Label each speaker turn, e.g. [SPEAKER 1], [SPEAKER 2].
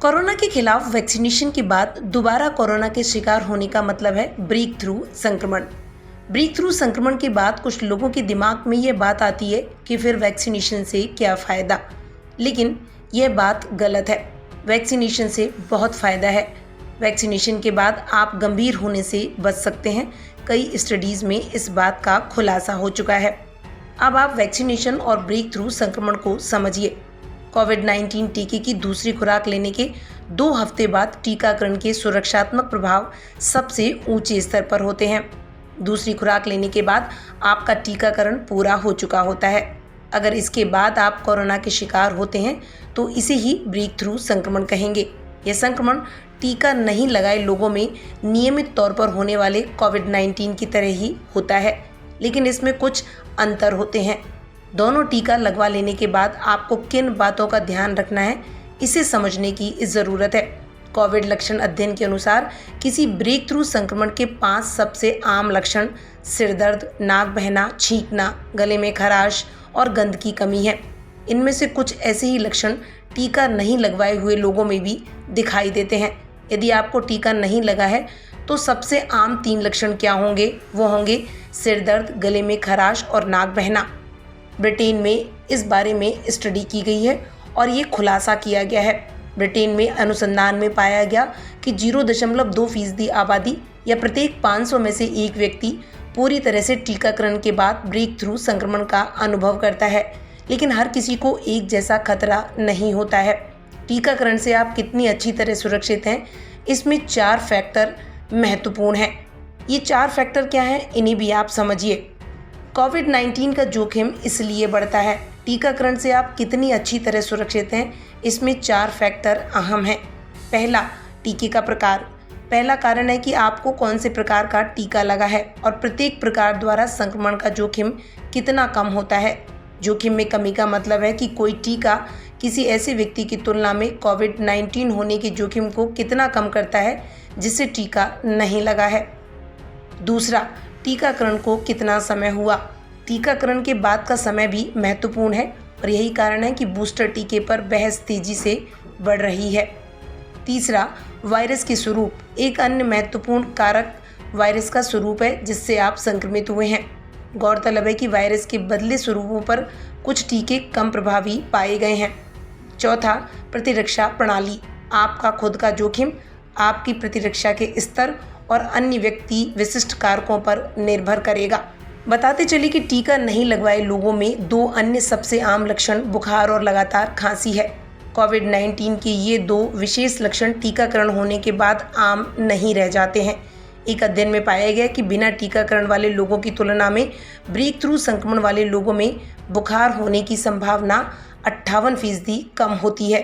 [SPEAKER 1] Corona के खिलाफ vaccination के बाद दोबारा कोरोना के शिकार होने का मतलब है ब्रेक थ्रू संक्रमण। ब्रेक थ्रू संक्रमण के बाद कुछ लोगों के दिमाग में ये बात आती है कि फिर वैक्सीनेशन से क्या फ़ायदा, लेकिन यह बात गलत है। वैक्सीनेशन से बहुत फ़ायदा है। वैक्सीनेशन के बाद आप गंभीर होने से बच सकते हैं। कई स्टडीज़ में इस बात का खुलासा हो चुका है। अब आप वैक्सीनेशन और ब्रेक थ्रू संक्रमण को समझिए। कोविड-19 टीके की दूसरी खुराक लेने के 2 हफ्ते बाद टीकाकरण के सुरक्षात्मक प्रभाव सबसे ऊंचे स्तर पर होते हैं। दूसरी खुराक लेने के बाद आपका टीकाकरण पूरा हो चुका होता है। अगर इसके बाद आप कोरोना के शिकार होते हैं तो इसे ही ब्रेक थ्रू संक्रमण कहेंगे। यह संक्रमण टीका नहीं लगाए लोगों में नियमित तौर पर होने वाले कोविड-19 की तरह ही होता है, लेकिन इसमें कुछ अंतर होते हैं। दोनों टीका लगवा लेने के बाद आपको किन बातों का ध्यान रखना है, इसे समझने की ज़रूरत है। कोविड लक्षण अध्ययन के अनुसार किसी ब्रेक थ्रू संक्रमण के 5 सबसे आम लक्षण सिर दर्द, नाक बहना, छींकना, गले में खराश और गंध की कमी है। इनमें से कुछ ऐसे ही लक्षण टीका नहीं लगवाए हुए लोगों में भी दिखाई देते हैं। यदि आपको टीका नहीं लगा है तो सबसे आम 3 लक्षण क्या होंगे? वो होंगे सिर दर्द, गले में खराश और नाक बहना। ब्रिटेन में इस बारे में स्टडी की गई है और ये खुलासा किया गया है। ब्रिटेन में अनुसंधान में पाया गया कि 0.2% आबादी या प्रत्येक 500 में से एक व्यक्ति पूरी तरह से टीकाकरण के बाद ब्रेक थ्रू संक्रमण का अनुभव करता है, लेकिन हर किसी को एक जैसा खतरा नहीं होता है। टीकाकरण से आप कितनी अच्छी तरह सुरक्षित हैं, इसमें 4 फैक्टर महत्वपूर्ण हैं। ये 4 फैक्टर क्या हैं, इन्हें भी आप समझिए। कोविड-19 का जोखिम इसलिए बढ़ता है। टीकाकरण से आप कितनी अच्छी तरह सुरक्षित हैं, इसमें 4 फैक्टर अहम हैं। पहला, टीके का प्रकार। पहला कारण है कि आपको कौन से प्रकार का टीका लगा है और प्रत्येक प्रकार द्वारा संक्रमण का जोखिम कितना कम होता है। जोखिम में कमी का मतलब है कि कोई टीका किसी ऐसे व्यक्ति की तुलना में कोविड-19 होने के जोखिम को कितना कम करता है जिसे टीका नहीं लगा है। दूसरा, टीकाकरण को कितना समय हुआ। टीकाकरण के बाद का समय भी महत्वपूर्ण है और यही कारण है कि बूस्टर टीके पर बहस तेजी से बढ़ रही है। तीसरा, वायरस के स्वरूप। एक अन्य महत्वपूर्ण कारक वायरस का स्वरूप है जिससे आप संक्रमित हुए हैं। गौरतलब है कि वायरस के बदले स्वरूपों पर कुछ टीके कम प्रभावी पाए गए हैं। चौथा, प्रतिरक्षा प्रणाली। आपका खुद का जोखिम आपकी प्रतिरक्षा के स्तर और अन्य व्यक्ति विशिष्ट कारकों पर निर्भर करेगा। बताते चले कि टीका नहीं लगवाए लोगों में 2 अन्य सबसे आम लक्षण बुखार और लगातार खांसी है। कोविड-19 के ये 2 विशेष लक्षण टीकाकरण होने के बाद आम नहीं रह जाते हैं। एक अध्ययन में पाया गया कि बिना टीकाकरण वाले लोगों की तुलना में ब्रेक थ्रू संक्रमण वाले लोगों में बुखार होने की संभावना 58% कम होती है।